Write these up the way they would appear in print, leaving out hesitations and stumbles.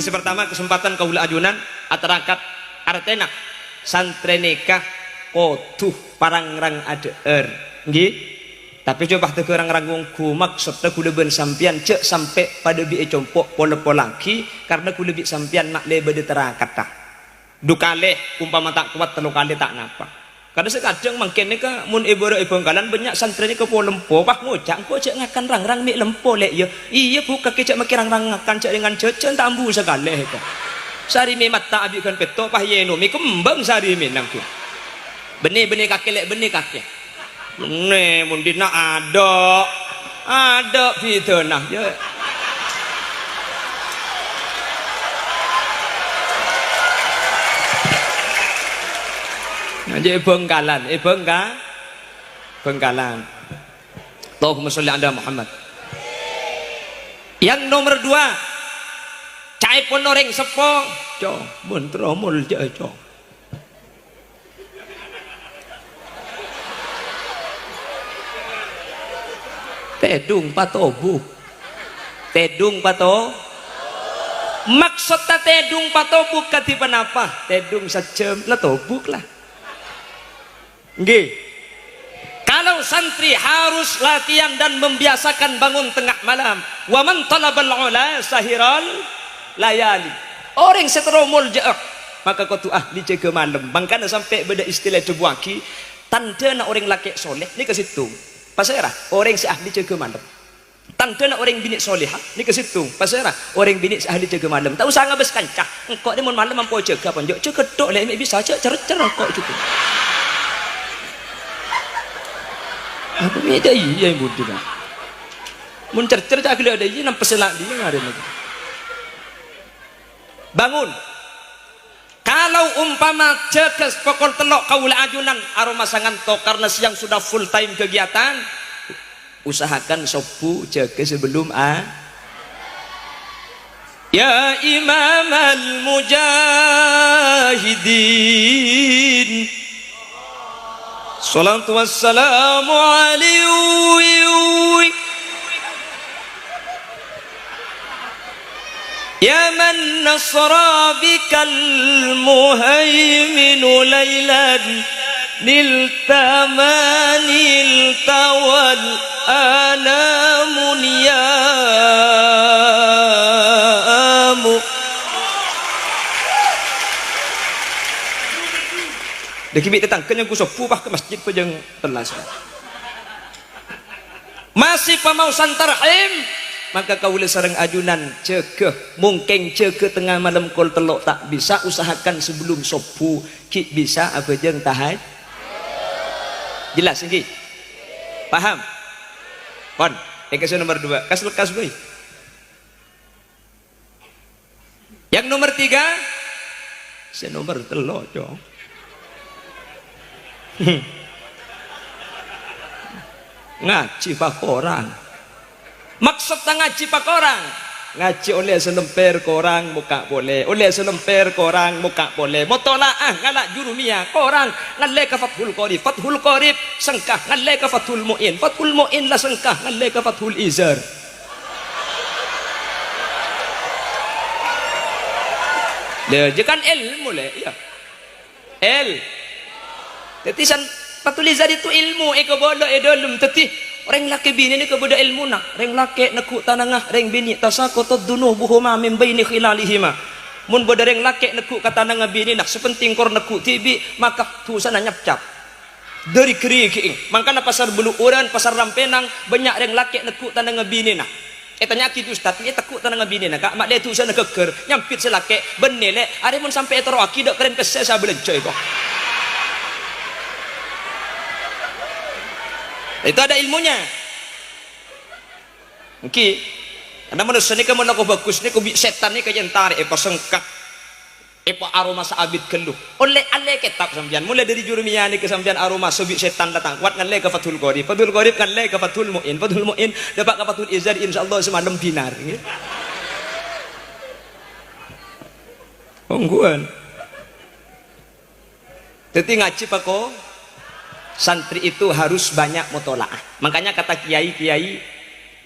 Sisi pertama kesempatan kaula ajunan atarakat artena santreneka kotuh parangrang adeer nggih. Tapi coba teu orang ngungku maksud teu kudu ben sampean cek sampai pada bi compok pole-pole lagi karena kudu bi sampean mak le bade terakat tah. Dukale umpama tak kuat telu kali tak napa. Kadang sekadang mangkene ka mun ibu kalan banyak santrinya ke lempo pah ngocak engko cek ngakan rang-rang mik lempo lek ya. Iya buka kecek mak rang-rang ngakan cek dengan cecen tambu sekali ka. Sari mi mata abikan peto pah yeno mi kembang sari mi nang tu. Benih-benih kaki lek benih kaki. Ne mun dina ada fitnah ya. Jadi Bengkalan, Bengkalan. Allahumma sholli ala Muhammad. Yang nomor 2, cai ponoreng sepo, co, montromol co. Tedung patobu, maksudnya tedung patobuk katipan apa? Tedung sejam lah tobuk lah. Nggih. Kalau santri harus latihan dan membiasakan bangun tengah malam. Wa man talabal ula sahiral layali. Orang seteromol jaak maka kau tu ahli jaga malam. Bangkana sampai beda istilah debuaki tanda nak orang laki soleh ni ke situ. Pasirah orang si ahli jaga malam. Tanda nak orang bini solehah ni ke situ. Pasirah orang bini si ahli jaga malam. Tak usah ngabes kancah. Engkau ni mun malam mampu jaga pun jaga kedok lek bisa aja cer-cer kok gitu. Apa beda iya yang bodoh kan? Mun cer-cer tak ada iya nampak selak dia ada lagi. Bangun. Kalau umpama jaga pokol telok kaula ajunan aroma sanganto karena siang sudah full time kegiatan, usahakan sopu jaga sebelum Ya Imam al-Mujahidin Salatu wassalamu alaihi Ya man nasra bikal muhaiminu laylan niltamanil tawal anamun yamu. Dekibit tetangkan yang kusopu bah ke masjid pe jeung telas. Masih pamau santarhim maka kaula sareng ajunan cegeh mungkin cegeh tengah malam kol telok tak bisa usahakan sebelum sopu ki bisa apa jeung tahaj. Jelas nggih? Paham? Pon, kasih nomor 2. Kas lekas boy. Yang nomor 3 saya nomor telok cong. Ngaji pak orang maksudnya ngaji pak orang ngaji oleh selemper korang muka boleh oleh selemper korang muka boleh mutolaah ngalak jurumiyah korang ngalle ka fathul qorib sengkah ngalle ka fathul muin lah sengkah ngalle ka fathul izar dia jekan ilmu le ya tetisan patulizar itu ilmu bodoh dolum teti orang laki bini ni kebudak ilmu nak orang laki nekuk tanangah orang bini tasaqutad dunubuhuma min baini khilalihima mun bodo orang laki nekuk katanangah bini nak sepenting kor nekuk tibi maka tu sana nyapcap dari keri makana pasar buluuran pasar rampenang banyak orang laki nekuk tanangah bini nak tanya kitu ustaz ni tekuk tanangah bini nak mak dia tu sana keker nyampit selake benele are mun sampai etoro akidak keren kese sa belencoy kok. Itu ada ilmunya. Mungkin karena manusia ni kan kau bagus ni kau setan ni kajian tarik apa sengkak apa aroma saabit keluh oleh aleh kitab sambian mulai dari jurumiyah ni ke sambian aroma subik setan datang kuat ngalle ke fathul qorib ngalle ke fathul muin dapat ke fathul izar insyaallah semalam dinar nggih ongguan teti ngaji pak ko santri itu harus banyak mutolaah. Makanya kata kiai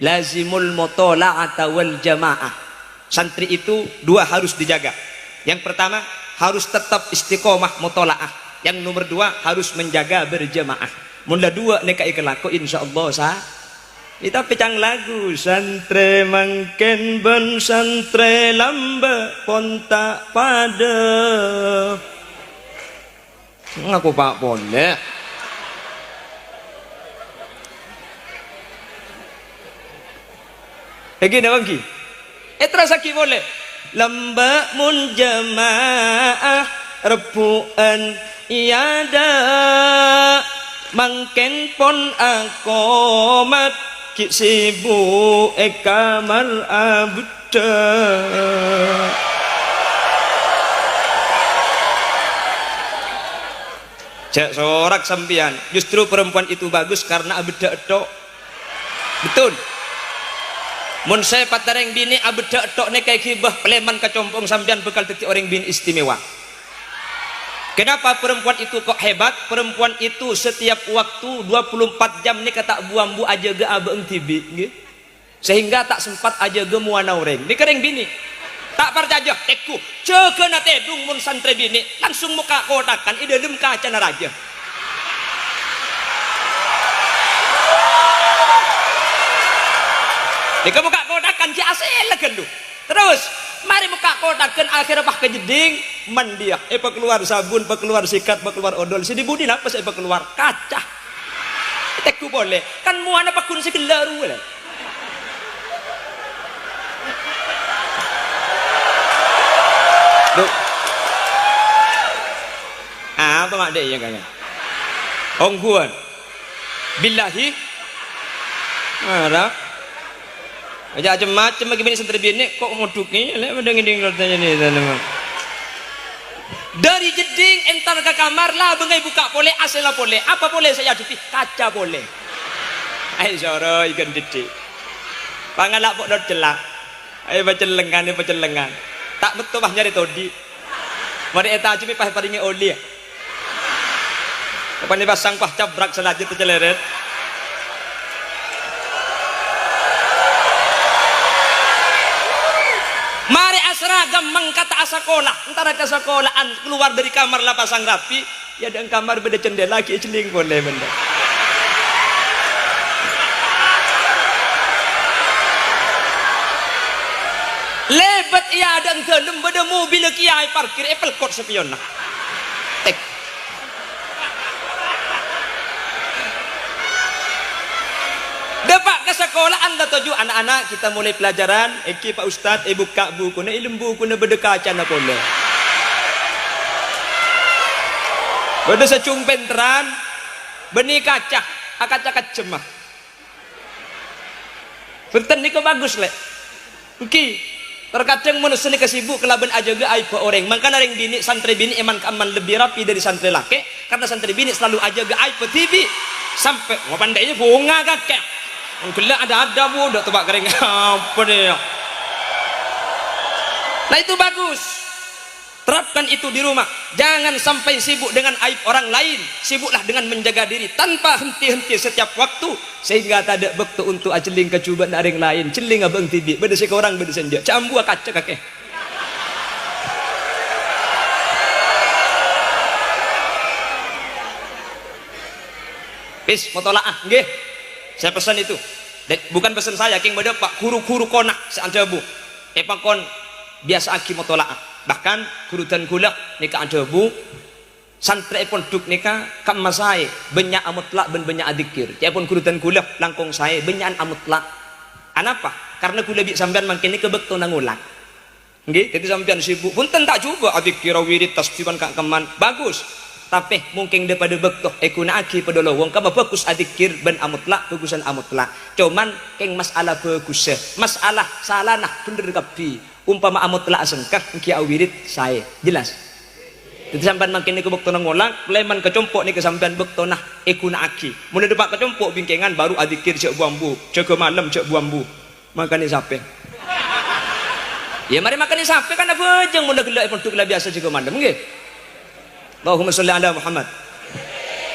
lazimul mutola'ata wal jamaah. Santri itu dua harus dijaga. Yang pertama harus tetap istiqomah mutolaah. Yang nomor dua harus menjaga berjamaah. Mula dua neka ikelaku insyaallah sah. Kita pecang lagu santre mangken ben santre lambe ponta pada. Ngaku pak boleh. Lagi dah bangki. Terus lagi boleh. Lamba mun jamaah rebuan iada mangken pon akomat ki sibu kamar abda. Cek sorak sampian. Justru perempuan itu bagus karena abda tok. Betul. Mun saya patareng bini abda tok ne kayak gibah peleman kacompong sampean bekal dadi orang bini istimewa. Kenapa perempuan itu kok hebat? Perempuan itu setiap waktu 24 jam ni kata buambu aja ge abeung tibi nggih. Sehingga tak sempat aja ge muana orang. Ni kereng bini. Tak percaya teku. Ceukena tedung mun santri bini langsung muka kotakan ideum kaca raja. Dika muka kodakan ki asel gendu. Terus mari muka kodakan akhirnya pak kejeding mandiak. Pak keluar sabun, pak keluar sikat, pak keluar odol. Si dibudi napa saya pak keluar kaca. Teku boleh. Kan muana pak kun si gelaru lah. Duh. Apa mak dek ya kaya? Ongguan. Billahi. Marah. Aja macam bagaimana santri bini kok nguduknya lek pada ngiding katanya ni teman. Dari jeding entar ke kamar lah bengai buka boleh asal lah boleh apa boleh saya hadapi kaca boleh. Ayo soro ikan didik. Pangalak pok dot celak. Ayo baca lengan tak betul bah nyari todi. Mari eta cumi pah paringi oli. Kapan ni pasang pah cabrak selajut celeret. Mari asragam mengkata asakolah antara ke sekolahan keluar dari kamar lah pasang rapi ya dan kamar beda jendela ki celing boleh benda lebat ia dan gelem beda mobil kiai parkir Apple Court sepion nak tek depak ke sekolah anda tuju anak-anak kita mulai pelajaran Pak Ustadz buka buku na ilmu buku na berdekacan na boleh berde secumpenteran benih kaca kacemah benten ni bagus lek uki terkadang manusia ni kesibuk kelaban aja ge aib orang maka naring bini santri bini eman keaman lebih rapi dari santri laki karena santri bini selalu aja ge aib TV sampai ngapandainya bunga kakek gelak ada bu udah tebak kering apa deh nah itu bagus terapkan itu di rumah jangan sampai sibuk dengan aib orang lain sibuklah dengan menjaga diri tanpa henti-henti setiap waktu sehingga tak ada waktu untuk ajeling kecubaan dari yang lain celing abang tibi beda seorang beda senja cambu kaca kakek bis motolaah nggih saya pesan itu bukan pesan saya king beda pak guru-guru konak seanjabu kon biasa aki motolaah bahkan guru dan gula nikah anjabu santri pun duk nikah kam masai banyak amutlak ben banyak adikir ya pun guru dan gula langkong saya banyak amutlak anapa karena gula bi sampean mangkene kebekto nangulang nggih jadi sampean sibuk punten tak coba adikir wirid tasbihan kak keman bagus tapi mungkin daripada bektoh ekuna aki pada lowong kama bagus adikir ben amutlak bagusan amutlak cuman keng masalah bagus masalah salah nah bener kapi umpama amutlak sengkah ki awirid saya jelas jadi sampean mangkene ke bektoh nangulang leman kecompok ni ke sampean bektoh nah ekuna aki mun depak kecompok bingkengan baru adikir cek buambu cek malam cek buambu makane sampe ya mari makane sampe kan apa jeung mun gelak pun biasa cek malam nggih Allahumma sholli ala Muhammad.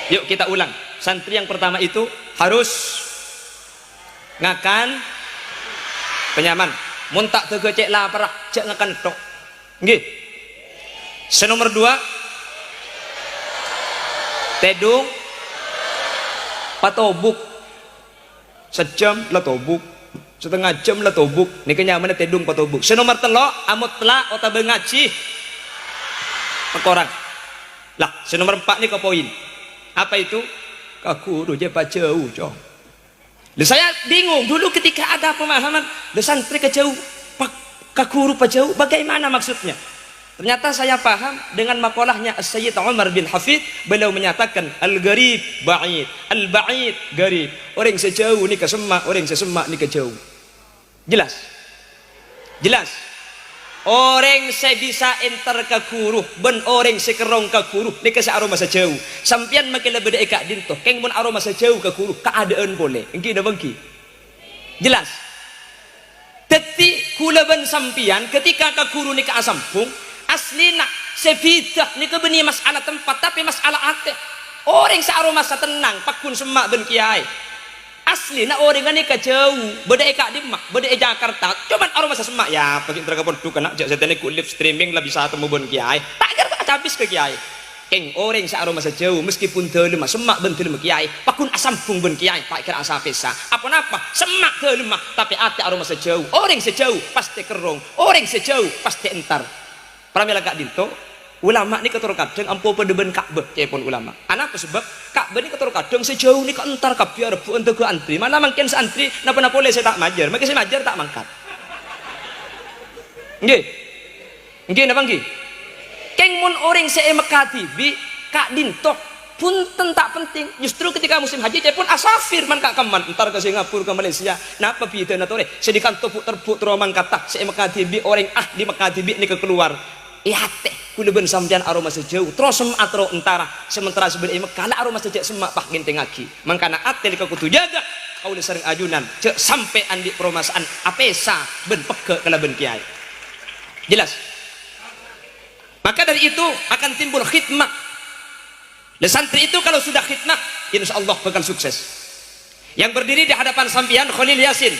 Yuk kita ulang. Santri yang pertama itu harus ngakan penyaman. mun tak tege cek lapar cek ngakan tok nggih. Senomor 2 tedung patobuk sejam lah tobuk setengah jam lah tobuk ni kenyaman tedung patobuk. Senomor 3 amut telak ota bengaji pekorang lah. Senomor 4 ni ke poin apa itu kakuru je pak jauh cong. Saya bingung dulu ketika ada pemahaman santri ke jauh pak kakuru pak jauh bagaimana maksudnya. Ternyata saya paham dengan makolahnya Sayyid Umar bin Hafid. Beliau menyatakan al-garib ba'id, al-ba'id garib. Orang sejauh ni ke semak, orang sesemak ni ke jauh. Jelas? Jelas? Orang saya bisa enter ke kuruh, ben orang sekerong ke kuruh ni ke aroma sejauh. Sampian makin lebih dekat dintoh. Keng mun aroma sejauh ke kuruh keadaan boleh. Engki dah bangki. Jelas? Teti kula ben sampian ketika ke kuruh ni ke asampung. Asli nak sebidah ni ke beni masalah tempat tapi masalah hati. Orang searoma tenang pakun semak ben kiai. Asli nak orang ni ke jauh, beda eka di mak, beda Jakarta. Cuman aroma semak ya, pakai terkapun tu kena jak setene ku live streaming lah bisa temu ben kiai. Tak kira tak habis ke kiai. Keng orang searoma sejauh meskipun teu lemah semak ben teu lemah kiai, pakun asampung ben kiai, pak kira asa pesa. Apa-apa semak teu lemah tapi ati aroma sejauh. Orang sejauh pasti kerong, orang sejauh pasti entar. Pramila kak dinto ulama ni ketur kadang ampo pedeben Ka'bah cepon ulama. Anak sebab Ka'bah ni ketur kadang sejauh ni kok entar kabeh rebu ente ke antri. Mana mungkin santri napa boleh saya tak majar. Mungkin saya majar tak mangkat. Nggih. Nggih napa nggih? Keng mun orang saya mekati bi kak dinto punten tak penting. Justru ketika musim haji cepon asafir man kak keman entar ke Singapura ke Malaysia. Napa bi teu natore sedikan topuk terbuk teromang kata saya mekati bi orang di mekati bi ni ke keluar. Ihate kula ben sampean aroma sejauh terus semak terus entara sementara sebenarnya kala aroma sejak semak pak genteng lagi mangkana ate ka kudu jaga kaula sering ajunan cek sampai andi permasaan apesa ben peke kala ben kiai. Jelas? Maka dari itu akan timbul khidmah. Dan santri itu kalau sudah khidmah insyaallah bakal sukses. Yang berdiri di hadapan sampean Khalil Yasin.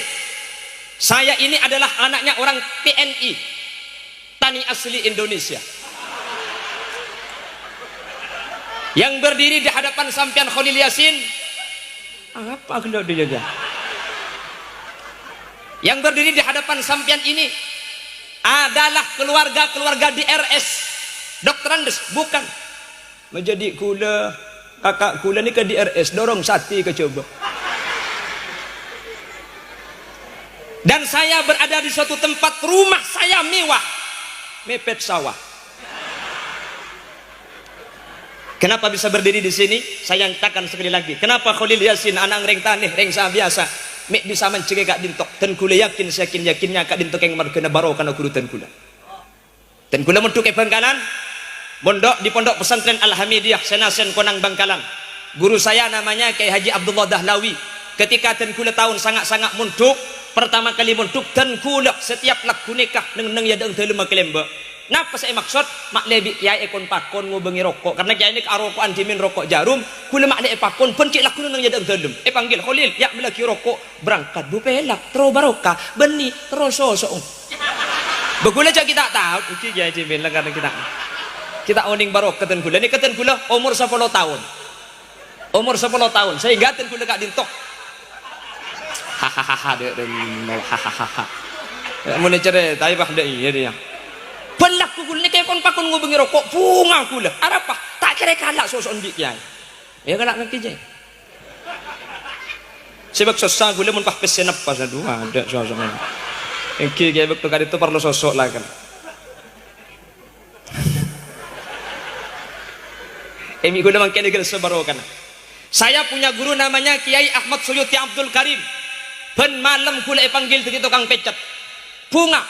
Saya ini adalah anaknya orang PNI. Tani asli Indonesia. Yang berdiri di hadapan sampean Khalil Yasin apa kalau dia jaga? Yang berdiri di hadapan sampean ini adalah keluarga di RS Dr. Andes, bukan menjadi kula kakak kula ni ke di RS dorong sati ke coba. Dan saya berada di suatu tempat rumah saya mewah mepet sawah. Kenapa bisa berdiri di sini? Saya nyatakan sekali lagi. Kenapa Khalil Yasin anak reng taneh reng sa biasa mek bisa mencegah kak dintok dan kula yakin yakinnya kak dintok yang margana barokah na kurutan kula. Dan kula mentuk ke Bangkalan mondok di pondok pesantren Al-Hamidiyah Senasen Konang Bangkalan. Guru saya namanya Kiai Haji Abdullah Dahlawi. Ketika dan kula tahun sangat-sangat munduk pertama kali munduk dan kula setiap lagu nikah neng ya deng teu lima kelemba. Napa saya maksud mak lebi kiai ekon pakon ngobengi rokok karena kiai ini arokokan dimin rokok jarum kula mak le pakon pencik laku neng ya deng teu panggil Khalil ya melaki rokok berangkat bu pelak tro barokah beni terus sosok. Begula aja kita tahu iki kiai dimin lah karena kita oning barokah ten kula ni keten kula umur 10 tahun. Umur 10 tahun saya gaten kula kak dintok hahaha hahaha mun cere tapi bah dei dia pelak kul ni kay kon pakon ngobengi rokok bunga kula arapa tak kira kalak sosok ndik kiai ya kalak nang kijai sebab sosok kula mun pah pesen apa sa dua ada sosok ni engki kiai bekto kali itu perlu sosok lah kan emi kula mangke negel sebarokan. Saya punya guru namanya Kiai Ahmad Suyuti Abdul Karim. Ben malam kula panggil tu tukang pecet. Bunga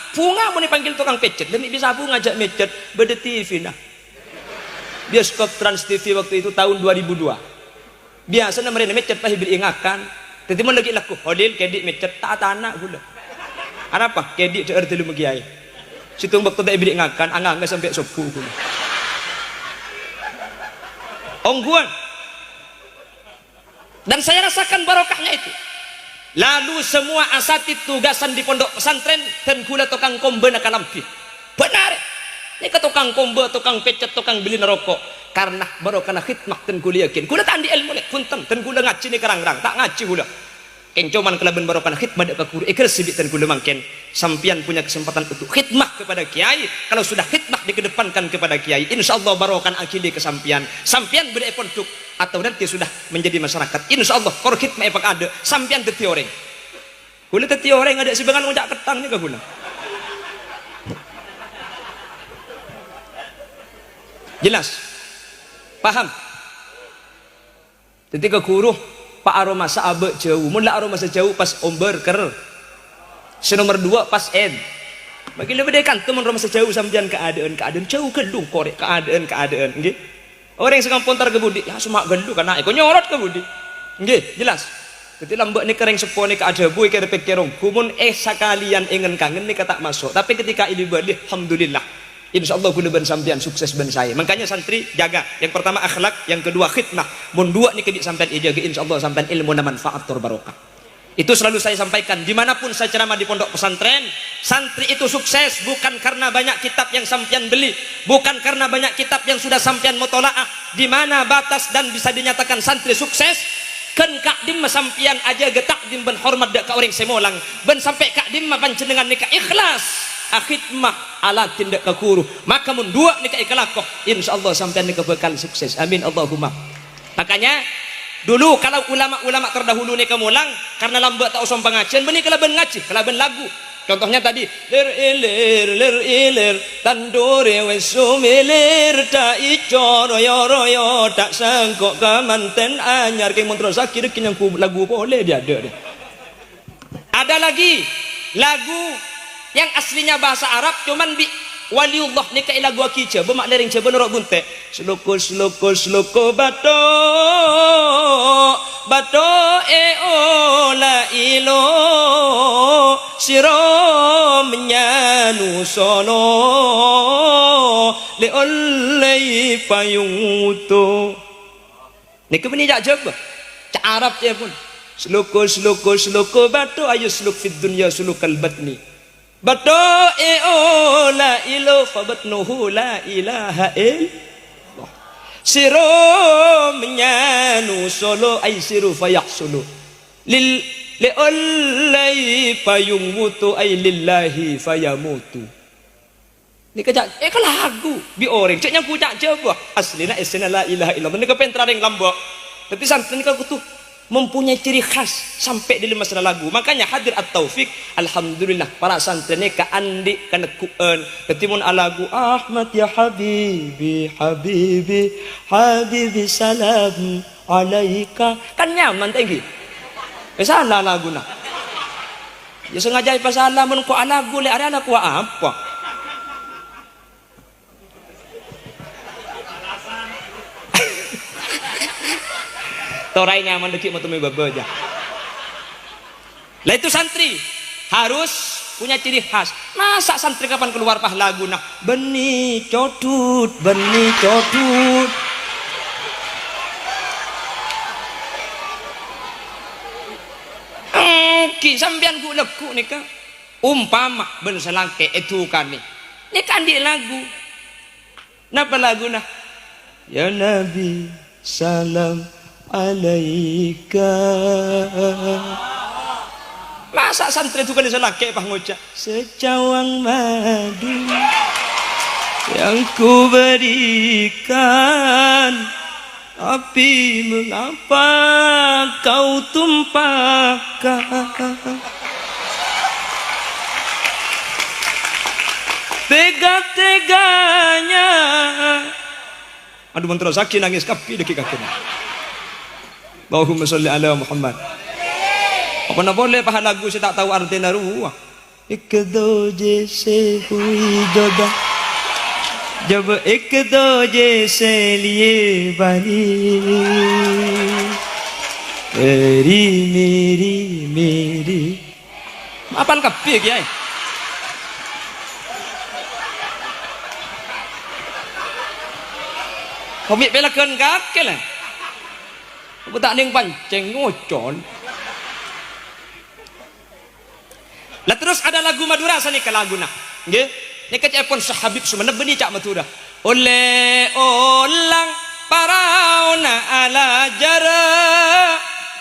mau dipanggil tukang pecet. Demi bisa bunga ajak mecet beda TV nah. Bioskop Trans TV waktu itu tahun 2002. Biasa mereka mecet pasti beringakan. Tadi mau lagi laku Khalil kedik mecet tak tanah gula. Apa? Kedik cer telu kiai. Situng waktu tak beringakan anganga sampai sopu gula. Ongguan. Dan saya rasakan barokahnya itu. Lalu semua asatid tugasan di pondok pesantren dan gula tukang kombe nak lampi. Benar. Ini ke tukang kombe, tukang pecet, tukang beli rokok. Karena baru kena khidmah dan gula yakin. Gula tandi ilmu lek punten dan gula ngaji ni kerang-kerang, tak ngaji gula. Keng cuman kelaban baru kena khidmah dak guru ikhlas sibit dan gula mangken. Sampian punya kesempatan untuk khidmah kepada kiai. Kalau sudah khidmah dikedepankan kepada kiai, insyaallah baru akan akili kesampian. Sampian beda pondok atau nanti sudah menjadi masyarakat. Insyaallah kor khidmah epak ada, sampian teti orang. Gula teti orang ada sebengan ngajak ketang ni ke gula. Jelas? Paham? Ketika guru Pak aroma saabek jauh, mula aroma sejauh pas omber ker. Senomor 2 pas en. Bagi lebih dekan teman aroma sejauh sampean keadaan jauh gelung korek keadaan nggih. Orang yang sekampung tar ke budi, ya semak gelu kan naik, kau nyorot ke budi. Nggih, jelas. Ketika lambek ni kereng sepo ni ke ada bui ke repek kerong. Kumun sekalian ingin kangen ni kata masuk. Tapi ketika ini balik, alhamdulillah. Insyaallah guna ben sampean sukses ben saya. Makanya santri jaga. Yang pertama akhlak, yang kedua khidmah. Mun dua ni kedik sampean jaga insyaallah sampean ilmu na manfaat tur barokah. Itu selalu saya sampaikan dimanapun saya ceramah di pondok pesantren. Santri itu sukses bukan karena banyak kitab yang sampean beli, bukan karena banyak kitab yang sudah sampean mutolaah. Di mana batas dan bisa dinyatakan santri sukses? Kan kakdim sampean aja getak dim ben hormat dak ka orang semolang. Ben sampai kakdim panjenengan nikah ikhlas. Akhidmah ala tindak kekuru maka mun dua nikah ikhlakoh insyaallah sampean nikah bekal sukses amin Allahumma. Makanya dulu kalau ulama-ulama terdahulu nikah mulang karena lambat tak usah pengajian benih kelaban ngaji kelaban lagu. Contohnya tadi lir ilir tandure wis sumilir ta ijo royo tak sangkok kemanten anyar ke montro sakir yang lagu boleh dia ada. Ada lagi lagu yang aslinya bahasa Arab cuman bi waliullah ni kai lagu akice bermak lering ce benerok bunte sloko bato la ilo siro menyanu sono le oleh payung uto ni ke beni jak jaba cak Arab je pun sloko bato ayo sluk fid dunya sulukal batni Bato la ilo fabatnuhu la ilaha illallah siro menyanu solo ay siru fayahsulu lil li'allai payung mutu ay lillahi fayamutu ni kejak ke lagu bi orang cek yang pucak coba aslina isna la ilaha illallah ni ke pentraring lambok tapi santri ni aku tuh mempunyai ciri khas sampai di masalah lagu. Makanya hadir at-taufik alhamdulillah para santri ni ka andi kana kuan ketimun alagu Ahmad ya habibi salam alaika kan nyaman tinggi salah lagu na ya sengaja pas salam mun ku alagu le ada ku apa torai nyaman deki mau baba aja. Lah itu santri harus punya ciri khas. Masa santri kapan keluar pah lagu nah benih codut. Ki sampean ku leku nih ka umpama ben selangke itu kan nih. Ini kan di lagu. Napa lagu nah? Ya Nabi salam alaika masa santri itu kan selake pah ngocak secawang madu yang ku berikan tapi mengapa kau tumpahkan tega-teganya aduh mentera sakit nangis kapi deki kakek Allahumma sholli ala Muhammad. Apa nak boleh pahal lagu saya tak tahu arti naruah. Ek do jaise hui joda jab ek do jaise liye bani meri apal kapi kiai komik pelakan kakek lah tak ning pancing ngocon Lah terus ada lagu Madura sana ke lagu nah. Nggih. Nek cepon sahabib semana beni cak Madura. Oleh olang paraona ala jara.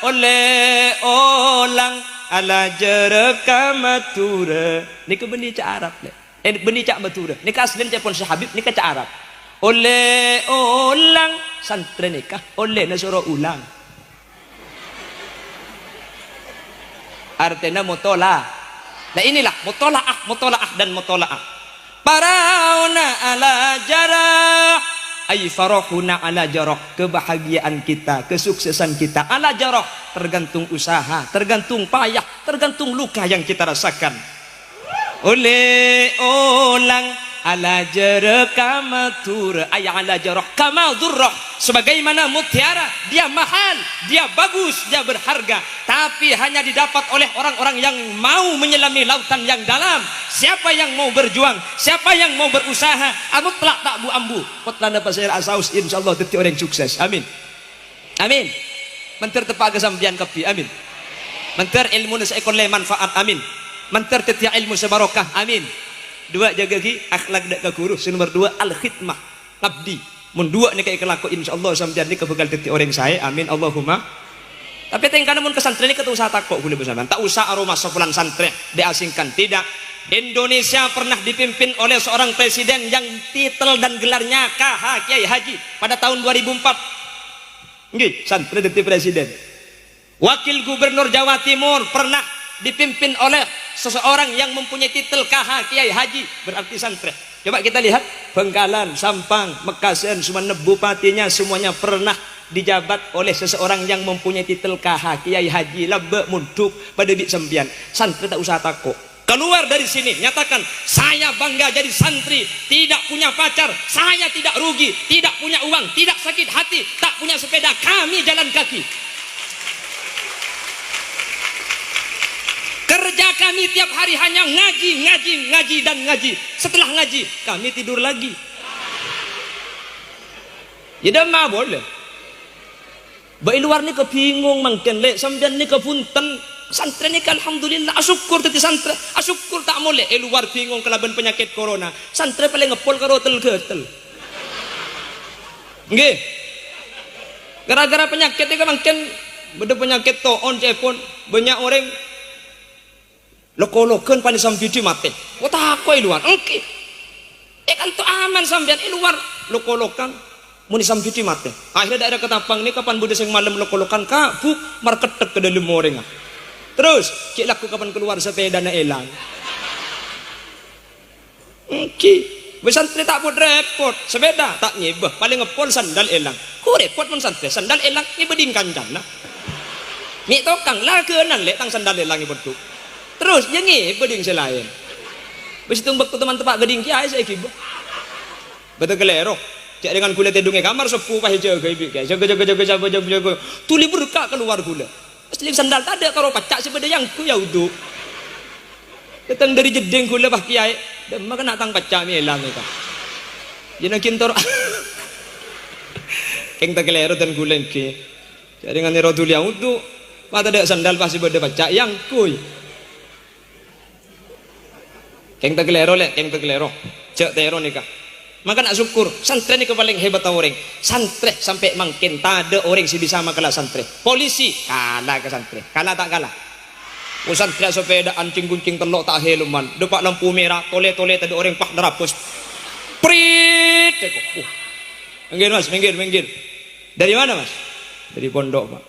Oleh olang ala jara ka Madura. Nek beni cak Arab le. Beni cak Madura. Nek aslen cepon sahabib nek cak Arab. Oleh olang santri nikah. Oleh nasoro ulang. Artinya mutola. Nah inilah mutolaah dan mutolaah. Parauna ala jarah, ay farahuna ala jarah, kebahagiaan kita, kesuksesan kita ala jarah, tergantung usaha, tergantung payah, tergantung luka yang kita rasakan. Oleh olang ala jarah kamatur, ay ala jarah kamadurrah, sebagaimana mutiara, dia mahal, dia bagus, dia berharga, tapi hanya didapat oleh orang-orang yang mau menyelami lautan yang dalam. Siapa yang mau berjuang, siapa yang mau berusaha, mutlak tak bu ambu potlana pasir asaus, insyaallah dadi orang sukses. Amin, amin. Mentir tepak kesampian kepi, amin. Mentir ilmu nus ekon le manfaat, amin. Mentir tetia ilmu sebarokah, amin. Dua, jaga ki akhlak dak guru. Nomor dua, al khidmah abdi. Mun dua ni kayak kelaku insyaallah sampeyan ni kebegal dadi orang saya, amin Allahumma. Tapi tengkana mun kesantren ni ketu usah takok boleh bersama. Tak usah aroma sepulang santren diasingkan, tidak. Indonesia pernah dipimpin oleh seorang presiden yang titel dan gelarnya KH Kiai Haji pada tahun 2004. Nggih, santri dadi presiden. Wakil Gubernur Jawa Timur pernah dipimpin oleh seseorang yang mempunyai titel KH Kiai Haji, berarti santri. Coba kita lihat Bengkalan, Sampang, Mekasen, semua bupatinya semuanya pernah dijabat oleh seseorang yang mempunyai titel KH Kiai Haji. Labek munduk pada bik sempian. Santri tak usah takut. Keluar dari sini nyatakan saya bangga jadi santri, tidak punya pacar, saya tidak rugi, tidak punya uang, tidak sakit hati, tak punya sepeda, kami jalan kaki. Kerja kami tiap hari hanya ngaji dan ngaji. Setelah ngaji kami tidur lagi. Ya dah mah boleh. Baik luar ni kebingung mangken lek sampean ni kepunten santri ni alhamdulillah asyukur tadi santri asyukur tak molek luar bingung kelaban penyakit corona santri paling ngepol karo tel-getel. Nggih. Gara-gara penyakit ni mangken beda penyakit toon cepon banyak orang loko-lokon pani samjudi mati. Wa takoi luar. Engke. Kan tu aman sampean luar loko-lokan muni samjudi mati. Akhirnya daerah Ketapang ni kapan bude sing malam loko-lokan kabuk marketek ke dalam orang. Terus cik laku kapan keluar sepeda na elang. Engke. Wis santri tak pun repot. Sepeda tak nyebah paling ngepol sandal elang. Ku repot mun santri sandal elang ni beding kancana. Ni tokang lah keunan lek tang sandal elang ni betul. Terus jengi beding selain. Wis tumbek teman tepak geding kiai saiki. Betul kelero. Cek dengan gula tedungnya kamar sepuh pah jaga ibu guys. Jaga. Tuli berkah keluar gula. Asli sandal tak ada karo pacak sepeda yang ku ya uduk. Datang dari jeding gula pah kiai. Dan makan nak tang pacak mi elang itu. Jena kintor. Keng tak kelero dan gula ki. Cek dengan nero tuli yang uduk. Mata ada sandal pah sepeda pacak yang kuy. Keng tak kelero le, keng tak kelero. Cek tero nikah. Maka nak syukur santri ni paling hebat orang. Santri sampai makin tak ada orang si bisa makalah santri. Polisi kalah ke santri. Kalah tak kalah. Santri sepeda ancing guncing telok tak heluman. Depak lampu merah tole-tole tadi orang pak derapus. Prit. Minggir mas, minggir. Dari mana mas? Dari pondok pak.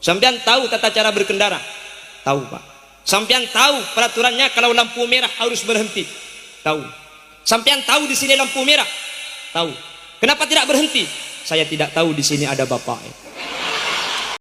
Sampean tahu tata cara berkendara? Tahu pak. Sampean tahu peraturannya kalau lampu merah harus berhenti? Tahu. Sampean tahu di sini lampu merah? Tahu. Kenapa tidak berhenti? Saya tidak tahu di sini ada bapak.